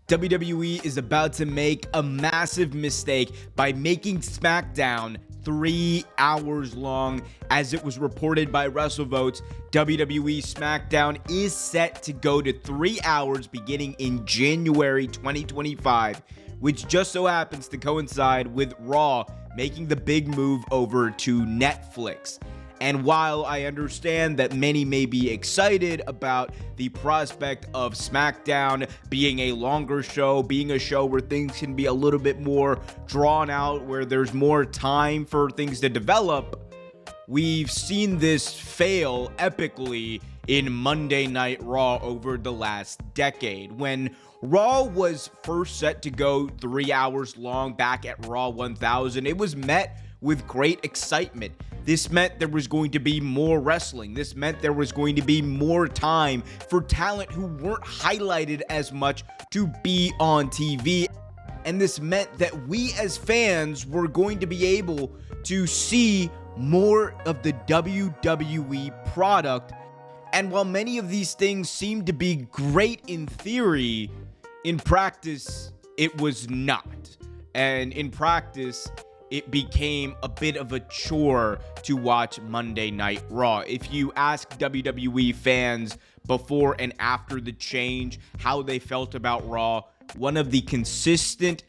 WWE is about to make a massive mistake by making SmackDown 3 hours long. As it was reported by WrestleVotes, WWE SmackDown is set to go to 3 hours beginning in January 2025, which just so happens to coincide with Raw making the big move over to Netflix. And while I understand that many may be excited about the prospect of SmackDown being a longer show, being a show where things can be a little bit more drawn out, where there's more time for things to develop, we've seen this fail epically in Monday Night Raw over the last decade. When Raw was first set to go 3 hours long back at Raw 1000, it was met with great excitement. This meant there was going to be more wrestling. This meant there was going to be more time for talent who weren't highlighted as much to be on TV. And this meant that we as fans were going to be able to see more of the WWE product. And while many of these things seemed to be great in theory, in practice, it was not. And in practice, it became a bit of a chore to watch Monday Night Raw. If you ask WWE fans before and after the change how they felt about Raw, one of the consistent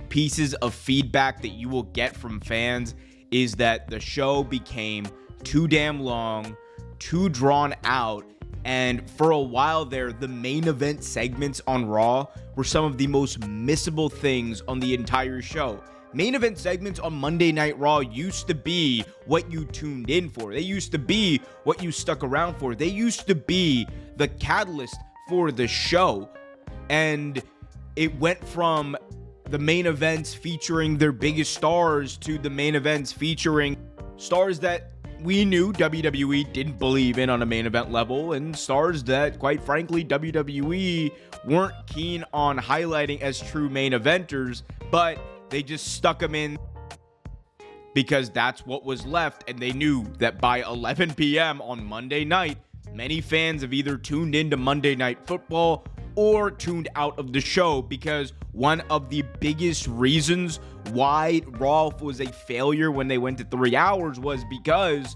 pieces of feedback that you will get from fans is that the show became too damn long, too drawn out, and for a while there, the main event segments on Raw were some of the most missable things on the entire show. Main event segments on Monday Night Raw used to be what you tuned in for. They used to be what you stuck around for. They used to be the catalyst for the show. And it went from the main events featuring their biggest stars to the main events featuring stars that we knew WWE didn't believe in on a main event level, and stars that, quite frankly, WWE weren't keen on highlighting as true main eventers, but they just stuck them in because that's what was left, and they knew that by 11 p.m. on Monday night, many fans have either tuned into Monday Night Football or tuned out of the show, because one of the biggest reasons why Raw was a failure when they went to 3 hours was because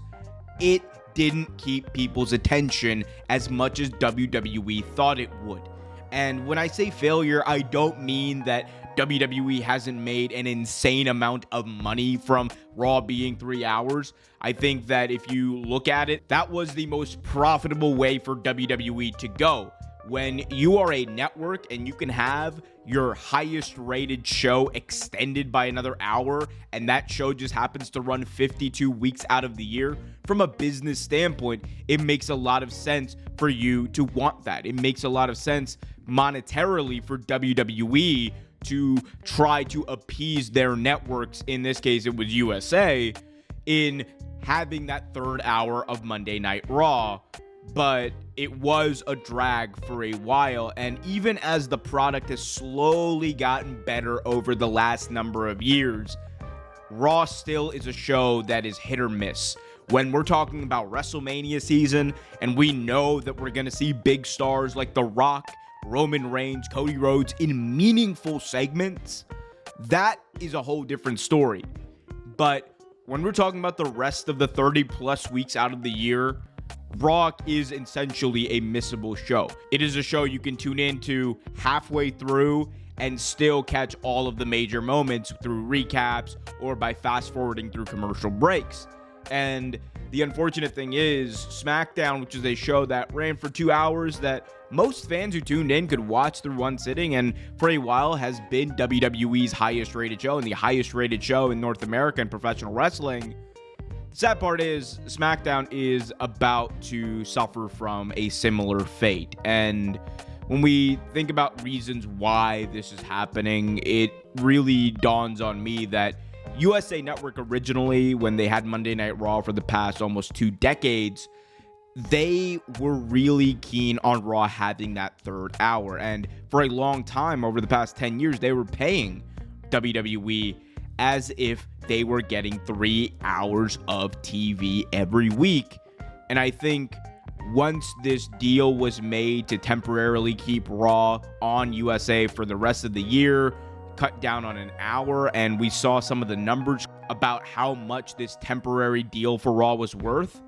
it didn't keep people's attention as much as WWE thought it would. And when I say failure, I don't mean that WWE hasn't made an insane amount of money from Raw being 3 hours. I think that if you look at it, that was the most profitable way for WWE to go. When you are a network and you can have your highest rated show extended by another hour, and that show just happens to run 52 weeks out of the year, from a business standpoint, it makes a lot of sense for you to want that. It makes a lot of sense monetarily for WWE to try to appease their networks. In this case, it was USA, in having that third hour of Monday Night Raw. But it was a drag for a while, and even as the product has slowly gotten better over the last number of years, Raw still is a show that is hit or miss. When we're talking about WrestleMania season, and we know that we're going to see big stars like The Rock, Roman Reigns, Cody Rhodes in meaningful segments, that is a whole different story. But when we're talking about the rest of the 30 plus weeks out of the year, Raw is essentially a missable show. It is a show you can tune into halfway through and still catch all of the major moments through recaps or by fast forwarding through commercial breaks. And the unfortunate thing is, SmackDown, which is a show that ran for 2 hours that most fans who tuned in could watch through one sitting, and for a while has been WWE's highest rated show and the highest rated show in North America in professional wrestling. The sad part is SmackDown is about to suffer from a similar fate. And when we think about reasons why this is happening, it really dawns on me that USA Network originally, when they had Monday Night Raw for the past almost 2 decades, they were really keen on Raw having that third hour. And for a long time, over the past 10 years, they were paying WWE as if they were getting 3 hours of TV every week. And I think once this deal was made to temporarily keep Raw on USA for the rest of the year, cut down on an hour, and we saw some of the numbers about how much this temporary deal for Raw was worth.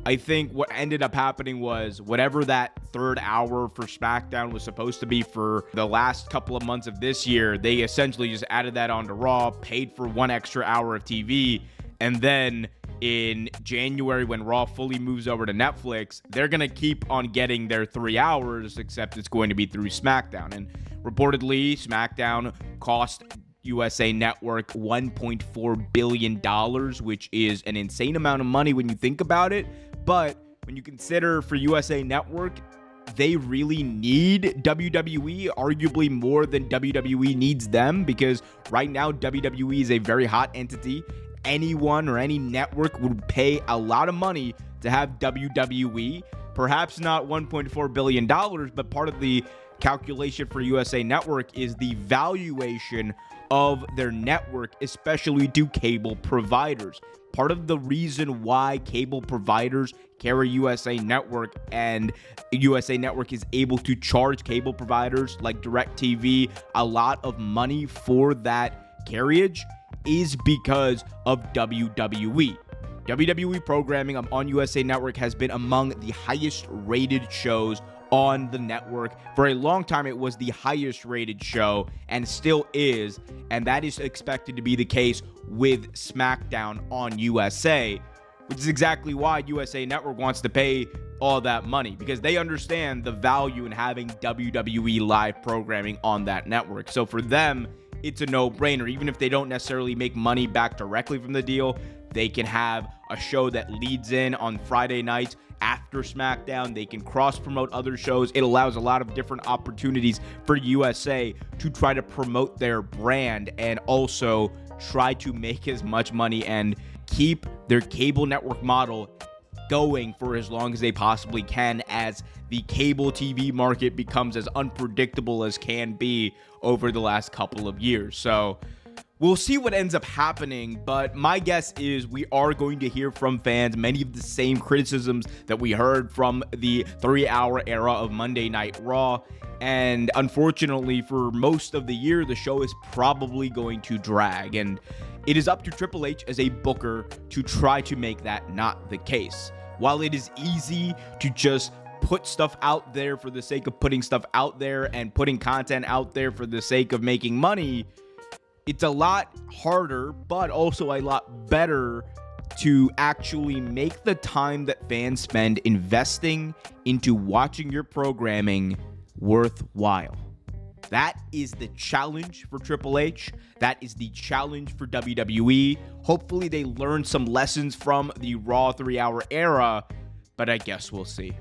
I think what ended up happening was whatever that third hour for SmackDown was supposed to be for the last couple of months of this year, they essentially just added that onto Raw, paid for 1 extra hour of TV, and then in January, when Raw fully moves over to Netflix, they're going to keep on getting their 3 hours, except it's going to be through SmackDown. And reportedly, SmackDown cost USA Network $1.4 billion, which is an insane amount of money when you think about it. But when you consider for USA Network, they really need WWE, arguably more than WWE needs them, because right now WWE is a very hot entity. Anyone or any network would pay a lot of money to have WWE, perhaps not $1.4 billion, but part of the calculation for USA Network is the valuation of their network, especially to cable providers. Part of the reason why cable providers carry USA Network, and USA Network is able to charge cable providers like DirecTV a lot of money for that carriage, is because of WWE. WWE programming on USA Network has been among the highest rated shows on the network. For a long time, it was the highest rated show and still is, and that is expected to be the case with SmackDown on USA, which is exactly why USA Network wants to pay all that money, because they understand the value in having WWE live programming on that network. So for them, it's a no-brainer. Even if they don't necessarily make money back directly from the deal, they can have a show that leads in on Friday nights after SmackDown. They can cross-promote other shows. It allows a lot of different opportunities for USA to try to promote their brand and also try to make as much money and keep their cable network model going for as long as they possibly can, as the cable TV market becomes as unpredictable as can be over the last couple of years. So we'll see what ends up happening, but my guess is we are going to hear from fans many of the same criticisms that we heard from the 3-hour era of Monday Night Raw. And unfortunately, for most of the year, the show is probably going to drag. And it is up to Triple H as a booker to try to make that not the case. While it is easy to just put stuff out there for the sake of putting stuff out there and putting content out there for the sake of making money, it's a lot harder, but also a lot better to actually make the time that fans spend investing into watching your programming worthwhile. That is the challenge for Triple H. That is the challenge for WWE. Hopefully they learn some lessons from the Raw 3-hour era, but I guess we'll see.